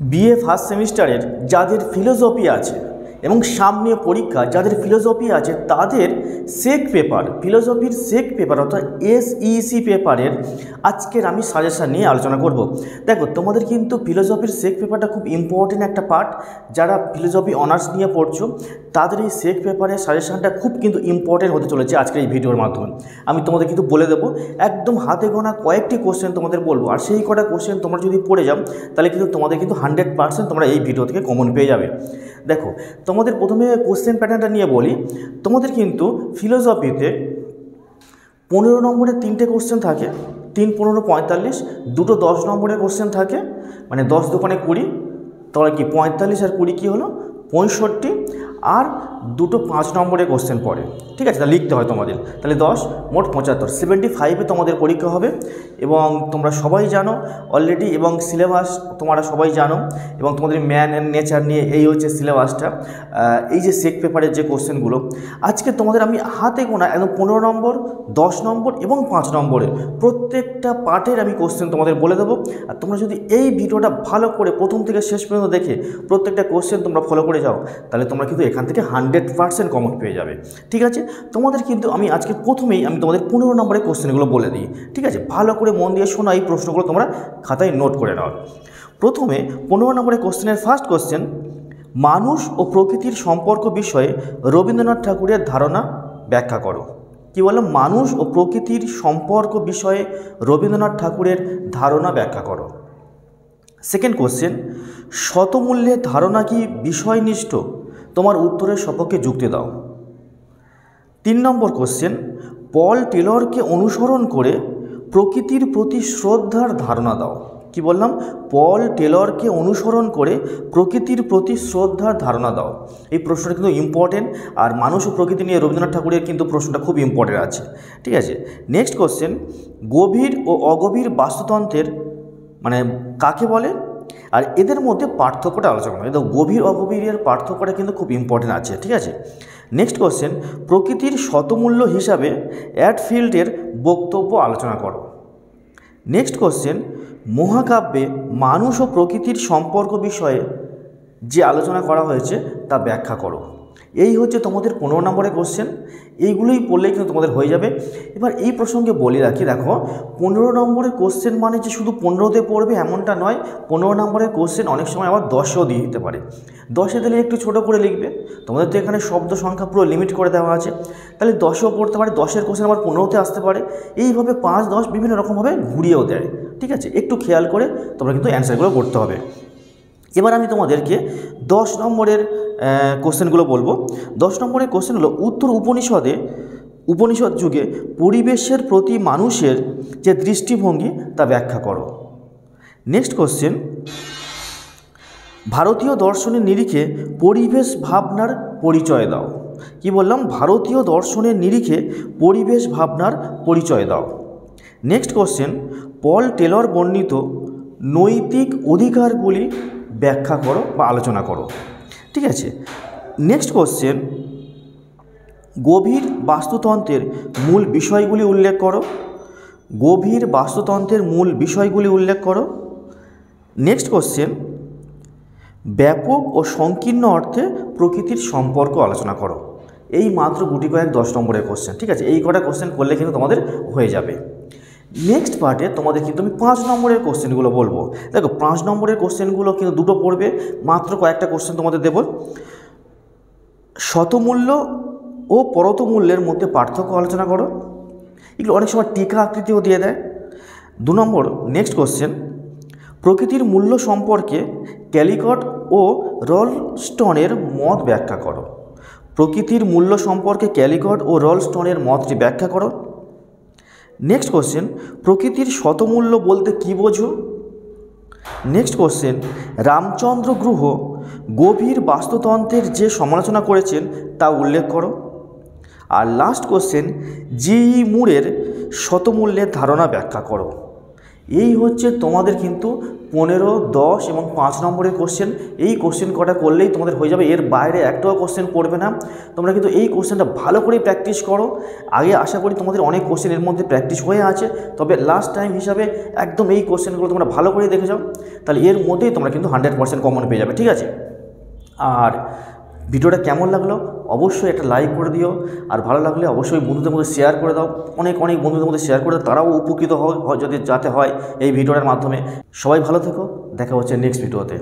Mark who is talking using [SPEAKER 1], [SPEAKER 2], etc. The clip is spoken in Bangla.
[SPEAKER 1] বিএ ফার্স্ট সেমিস্টারের যাদের ফিলোসফি আছে এবং সামনে পরীক্ষা যাদের ফিলোসফি আছে তাদের সেক পেপার, ফিলোসফির সেক পেপার অর্থাৎ এসইসি পেপারের আজকের আমি সাজেশান নিয়ে আলোচনা করব। দেখো, তোমাদের কিন্তু ফিলোসফির সেক পেপারটা খুব ইম্পর্টেন্ট একটা পার্ট। যারা ফিলোসফি অনার্স নিয়ে পড়ছো তাদের এই সেক পেপারের সাজেশানটা খুব কিন্তু ইম্পর্টেন্ট হতে চলেছে আজকের এই ভিডিওর মাধ্যমে। আমি তোমাদের কিন্তু বলে দেবো, একদম হাতে গোনা কয়েকটি কোশ্চেন তোমাদের বলবো, আর সেই কটা কোশ্চেন তোমরা যদি পড়ে যাও তাহলে কিন্তু তোমাদের কিন্তু 100% তোমরা এই ভিডিও থেকে কমন পেয়ে যাবে। দেখো, তোমাদের প্রথমে কোশ্চেন প্যাটার্নটা নিয়ে বলি। তোমাদের কিন্তু ফিলোসফিতে 15 নম্বরের 3টে কোশ্চেন থাকে, 3, 15, 45, দুটো 10 নম্বরের কোশ্চেন থাকে, মানে 10 দোকানে 20, তাহলে কি 45 আর 20 কী হলো 65, আর দুটো 5 নম্বরের কোশ্চেন পড়ে। ঠিক আছে, তাহলে লিখতে হয় তোমাদের, তাহলে 10 মোট 75, 75-এ তোমাদের পরীক্ষা হবে। এবং তোমরা সবাই জানো অলরেডি, এবং সিলেবাস তোমরা সবাই জানো, এবং তোমাদের ম্যান অ্যান্ড নেচার নিয়ে এই হচ্ছে সিলেবাসটা। এই যে সেক পেপারের যে কোশ্চেনগুলো আজকে তোমাদের আমি হাতে গোনা একদম 15 নম্বর, 10 নম্বর এবং 5 নম্বরে প্রত্যেকটা পার্টের আমি কোশ্চেন তোমাদের বলে দেবো। আর তোমরা যদি এই ভিডিওটা ভালো করে প্রথম থেকে শেষ পর্যন্ত দেখে প্রত্যেকটা কোশ্চেন তোমরা ফলো করে যাও তাহলে তোমরা কিন্তু এখান থেকে 100% কমন পেয়ে যাবে। ঠিক আছে, তোমাদের কিন্তু আমি আজকে প্রথমেই আমি তোমাদের 15 নম্বরের কোশ্চেনগুলো বলে দিই। ঠিক আছে, ভালো করে মন দিয়ে শোনা, এই প্রশ্নগুলো তোমরা খাতায় নোট করে নাও। প্রথমে 15 নম্বরের কোশ্চেনের ফার্স্ট কোশ্চেন, মানুষ ও প্রকৃতির সম্পর্ক বিষয়ে রবীন্দ্রনাথ ঠাকুরের ধারণা ব্যাখ্যা করো। কি বললাম? মানুষ ও প্রকৃতির সম্পর্ক বিষয়ে রবীন্দ্রনাথ ঠাকুরের ধারণা ব্যাখ্যা করো। সেকেন্ড কোশ্চেন, শতমূল্যের ধারণা কি বিষয়নিষ্ঠ? তোমার উত্তরের সপক্ষে যুক্তি দাও। 3 নম্বর কোশ্চেন, পল টেলরকে অনুসরণ করে প্রকৃতির প্রতি শ্রদ্ধার ধারণা দাও। কি বললাম? পল টেলরকে অনুসরণ করে প্রকৃতির প্রতি শ্রদ্ধার ধারণা দাও। এই প্রশ্নটা কিন্তু ইম্পর্টেন্ট, আর মানুষ ও প্রকৃতি নিয়ে রবীন্দ্রনাথ ঠাকুরের কিন্তু প্রশ্নটা খুব ইম্পর্টেন্ট আছে। ঠিক আছে, নেক্সট কোশ্চেন, গভীর ও অগভীর বাস্তুতন্ত্রের মানে কাকে বলে, আর এদের মধ্যে পার্থক্যটা আলোচনা করো। এদের গভীর অগভীরের পার্থক্যটা কিন্তু খুব ইম্পর্টেন্ট আছে। ঠিক আছে, নেক্সট কোশ্চেন, প্রকৃতির শতমূল্য হিসাবে অ্যাডফিল্ডের বক্তব্য আলোচনা করো। নেক্সট কোশ্চেন, মহাকাব্যে মানুষ ও প্রকৃতির সম্পর্ক বিষয়ে যে আলোচনা করা হয়েছে তা ব্যাখ্যা করো। এই হচ্ছে তোমাদের 15 নম্বরের কোশ্চেন। এইগুলোই পড়লেই কিন্তু তোমাদের হয়ে যাবে। এবার এই প্রসঙ্গে বলে রাখি, দেখো 15 নম্বরের কোশ্চেন মানে যে শুধু 15তে পড়বে এমনটা নয়। 15 নম্বরের কোশ্চেন অনেক সময় আবার 10এও দিয়ে দিতে পারে। 10এ দিলে একটু ছোট করে লিখবে, তোমাদের তো এখানে শব্দ সংখ্যা পুরো লিমিট করে দেওয়া আছে, তাহলে 10এও পড়তে পারে, 10এর কোশ্চেন আবার 15তে আসতে পারে। এইভাবে 5, 10 বিভিন্ন রকমভাবে ঘুরিয়েও দেয়। ঠিক আছে, একটু খেয়াল করে তোমরা কিন্তু অ্যান্সারগুলো করতে হবে। এবার আমি তোমাদেরকে 10 নম্বরের কোশ্চেনগুলো বলবো। 10 নম্বরের কোশ্চেন হলো, উত্তর উপনিষদ যুগে পরিবেশের প্রতি মানুষের যে দৃষ্টিভঙ্গি তা ব্যাখ্যা করো। নেক্সট কোশ্চেন, ভারতীয় দর্শনের নিরিখে পরিবেশ ভাবনার পরিচয় দাও। কি বললাম? ভারতীয় দর্শনের নিরিখে পরিবেশ ভাবনার পরিচয় দাও। নেক্সট কোশ্চেন, পল টেলর বর্ণিত নৈতিক অধিকারগুলি ব্যাখ্যা করো বা আলোচনা করো। ঠিক আছে, নেক্সট কোশ্চেন, গভীর বাস্তুতন্ত্রের মূল বিষয়গুলি উল্লেখ করো। গভীর বাস্তুতন্ত্রের মূল বিষয়গুলি উল্লেখ করো। নেক্সট কোশ্চেন, ব্যাপক ও সংকীর্ণ অর্থে প্রকৃতির সম্পর্ক আলোচনা করো। এই মাত্র গুটি কয়েক 10 নম্বরের কোশ্চেন। ঠিক আছে, এই কটা কোশ্চেন করলে কিন্তু তোমাদের হয়ে যাবে। নেক্সট পার্টে তোমাদের কিন্তু আমি 5 নম্বরের কোশ্চেনগুলো বলবো। দেখো, 5 নম্বরের কোশ্চেনগুলো কিন্তু দুটো পড়বে, মাত্র কয়েকটা কোশ্চেন তোমাদের দেব। শতমূল্য ও পরতমূল্যের মধ্যে পার্থক্য আলোচনা করো। এগুলো অনেক সময় টিকা আকৃতিও দিয়ে দেয়। 2 নম্বর, নেক্সট কোশ্চেন, প্রকৃতির মূল্য সম্পর্কে ক্যালিকট ও রলস্টনের মত ব্যাখ্যা করো। প্রকৃতির মূল্য সম্পর্কে ক্যালিকট ও রলস্টনের মতটি ব্যাখ্যা করো। নেক্সট কোশ্চেন, প্রকৃতির শতমূল্য বলতে কী বোঝো? নেক্সট কোশ্চেন, রামচন্দ্র গুহ গভীর বাস্তুতন্ত্রের যে সমালোচনা করেছেন তা উল্লেখ করো। আর লাস্ট কোশ্চেন, জি.ই. মুরের শতমূল্যের ধারণা ব্যাখ্যা করো। এই হচ্ছে তোমাদের কিন্তু 15, 10 এবং 5 নম্বরের কোশ্চেন। এই কোশ্চেন কটা করলেই তোমাদের হয়ে যাবে, এর বাইরে একটাও কোশ্চেন পড়বে না। তোমরা কিন্তু এই কোশ্চেনটা ভালো করে প্র্যাকটিস করো। আগে আশা করি তোমাদের অনেক কোশ্চেন এর মধ্যে প্র্যাকটিস হয়ে আছে, তবে লাস্ট টাইম হিসাবে একদম এই কোশ্চেনগুলো তোমরা ভালো করে দেখে যাও, তাহলে এর মধ্যেই তোমরা কিন্তু 100% কমন পেয়ে যাবে, ঠিক আছে। আর ভিডিওটা কেমন লাগলো অবশ্যই একটা লাইক করে দিও, আর ভালো লাগলে অবশ্যই বন্ধুদের মধ্যে শেয়ার করে দাও, অনেক বন্ধুদের মধ্যে শেয়ার করে দাও, তারাও উপকৃত হয় যাতে হয় এই ভিডিওটার মাধ্যমে। সবাই ভালো থেকো, দেখা হচ্ছে নেক্সট ভিডিওতে।